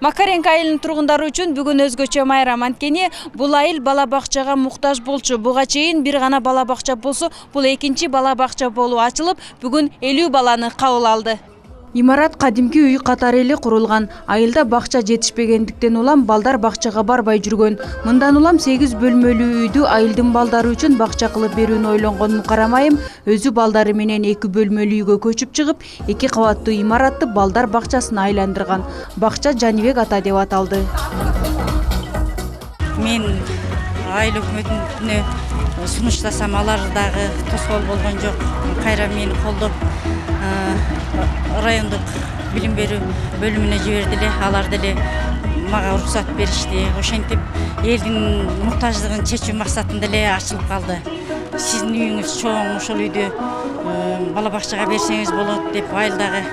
Макаренко айылынын тургундары үчүн бүгүн өзгөчө майрам. Анткени бул айыл бала бакчага муктаж болчу. Буга чейин бир гана бала бакча болсо, бул экинчи бала бакча болуп ачылып, бүгүн 50 баланы кабыл алды. Имарат кадимки үй катары эле курулган. Айылда бакча жетишпегендиктен улам балдар бакчага барбай жүргөн. Мындан улам 8 бөлмөлүү үйдү айылдын балдары үчүн бакча кылып берүүнү ойлонгон Мукарам айым өзү балдары менен 2 бөлмөлүү үйгө көчүп чыгып, 2 кабаттуу имаратты балдар бакчасына айландырган. Бакча Жанибек ата деп аталды. Мен айыл өкмөтүнө сунуштасам, алар дагы тоскоол болгон жок. Кайра мени колдоп райондук билим берүү бөлүмүнө жиберди эле. Алар деле мага уруксат беришти. Ошентип элдин муктаждыгын чечүү максатында эле ачылып калды. Сиздин үйүңүз чоң, ошол үйдө бала бакчага берсеңиз болот деп айылдагы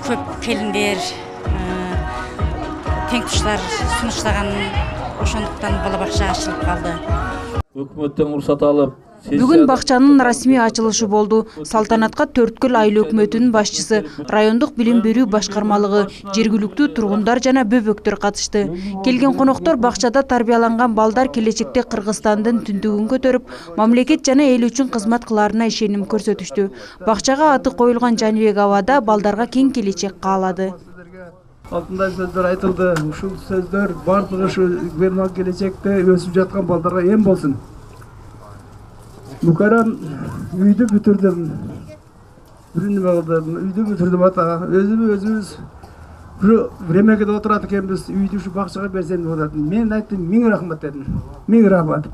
көп келиндер, тең туштар сунуштаган, ошондуктан бала бакча ачылып калды. Өкмөттөн уруксат алып Бүгүн бакчанын расмий ачылышы болду. Салтанатка Төрткөл айыл өкмөтүнүн башчысы, райондук билим берүү башкармалыгы, жергиликтүү тургундар жана бөбөктөр катышты. Келген коноктор бакчада тарбияланган балдар келечекте Кыргызстандын түндүгүн көтөрүп, мамлекет жана эл үчүн кызмат кылаарына ишеним көрсөтүштү. Бакчага аты коюлган Жанибек абада балдарга кең келечек каалады. Алтындай сөздөр айтылды. Ушул сөздөр бардыгы ушу келечекте өсүп жаткан балдарга эм болсун. Мукарам үйдү бүтүрдүм. Үйдү бүтүрдүм ата. Өзүбүз ушу времяге отурат экенбиз. Үйдү ушу бакчага берсем деп атат. Мен айттым, 1000 рахмат дедим. 1000 рахмат.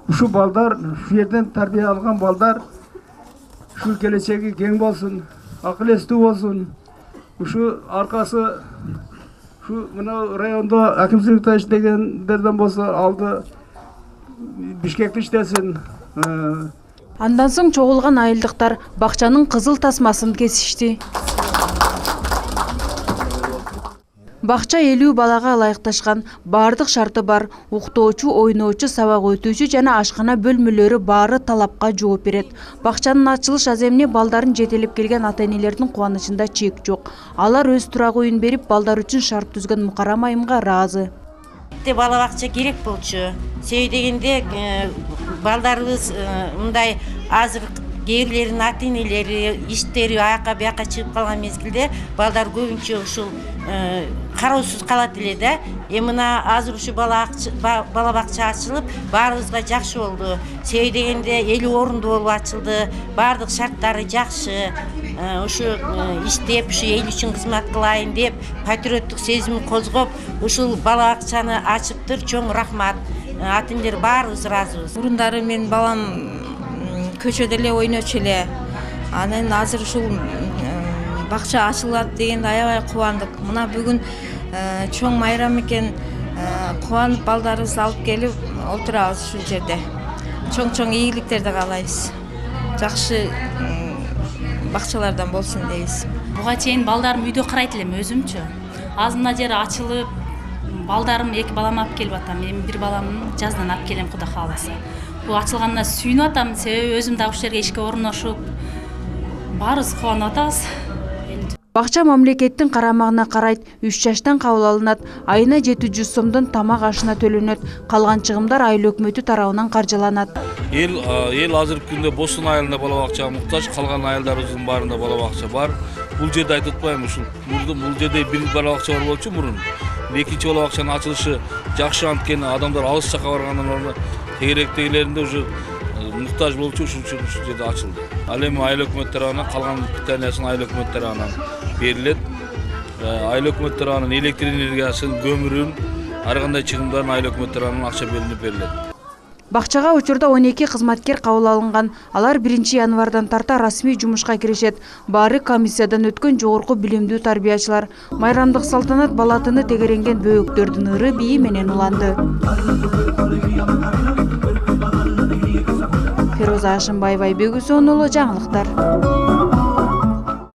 Ушу балдар, ушу жерден тарбия алган балдар, ушу келечеги кең болсун, акыл эстүү болсун. Ушу аркасы ушу мына райондо акимчиликте иштегендерден болсо алды Бишкекте иштесин. Андан соң чогулган айылдыктар бакчанын кызыл тасмасын кесишти. Бакча 50 балага ылайыкташкан, бардык шарты бар. Уктоочу, ойноочу, сабак өтүүчү жана ашкана бөлмөлөрү баары талапка жооп берет. Бакчанын ачылыш аземине балдарын жетелеп келген ата-энелердин кубанычында чек жок. Алар өз турак үйүн берип, балдар үчүн шарт түзгөн Мукарам айымга ыраазы. Бала бакча керек болчу. Себеби дегенде балдарыбыз мындай азыр кээрлеринин ата-энелери иштери аяка бияка чыгып калган мезгилде балдар көбүнчө ушул кароосуз калат эле да. Мына азыр ушу бала бакча ачылып, баарыбызга жакшы болду. Себеби дегенде 50 орунду болуп ачылды. Бардык шарттары жакшы. Ушу иштеп, ушу эл үчүн кызмат кылайын деп, патриоттук сезимин козгоп, ушул бала бакчаны ачыптыр. Чоң рахмат. Ата-энелер баарыбыз ыраазыбыз. Мурундары мен балам көчөдө эле ойночу эле. Анан азыр ушул бакча ачылат дегенде аябай кубандык. Мына бүгүн чоң майрам экен, кубанып балдарыбызды алып келип отурабыз ушул жерде. Чоң ийгиликтерди каалайбыз. Жакшы бакчалардан болсун дейбиз. Буга чейин балдарым үйдө карайт элем өзүмчү. Азыр мына жери ачылып, балдарым 2 балам алып келип атам. Мен бир баламды жаздан алып келем, Кудай кааласа. Бул ачылганына сүйүнүп атам, себеби өзүм дагы ушул жерге ишке орношуп, баарыбыз кубанып атабыз. Бакча мамлекеттин карамагына карайт, 3 жаштан кабыл алынат, айына 700 сомдон тамак ашына төлөнөт, калган чыгымдар айыл өкмөтү тарабынан каржыланат. Эл азыркы күндө Босон айылында бала бакчага муктаж, калган айылдарыбыздын баарында бала бакча бар. Бул жерде айтып атпайм, бул жерде бир бала бакча бар болчу мурун. Экинчи бала бакчанын ачылышы жакшы, анткени адамдар алыс жакка баргандан орун тегеректегилеринде уже муктаж болчу, ушул жерде ачылды. Ал эми айыл өкмөт тарабынан калган питаниясын айыл өкмөт тарабынан берилет. Айыл өкмөт тарабынан электр энергиясын, көмүрүн, ар кандай чыгымдарын айыл өкмөт тарабынан акча бөлүнүп берилет. Бакчага учурда 12 кызматкер кабыл алынган. Алар 1 январдан тарта расмий жумушка киришет. Баары комиссиядан өткөн жогорку билимдүү тарбиячылар. Майрамдык салтанат балатыны тегеренген бөөктөрдүн ыры бии менен уланды. Фероза Ашымбаева, Айбек Үсөнұлы, жаңылыктар.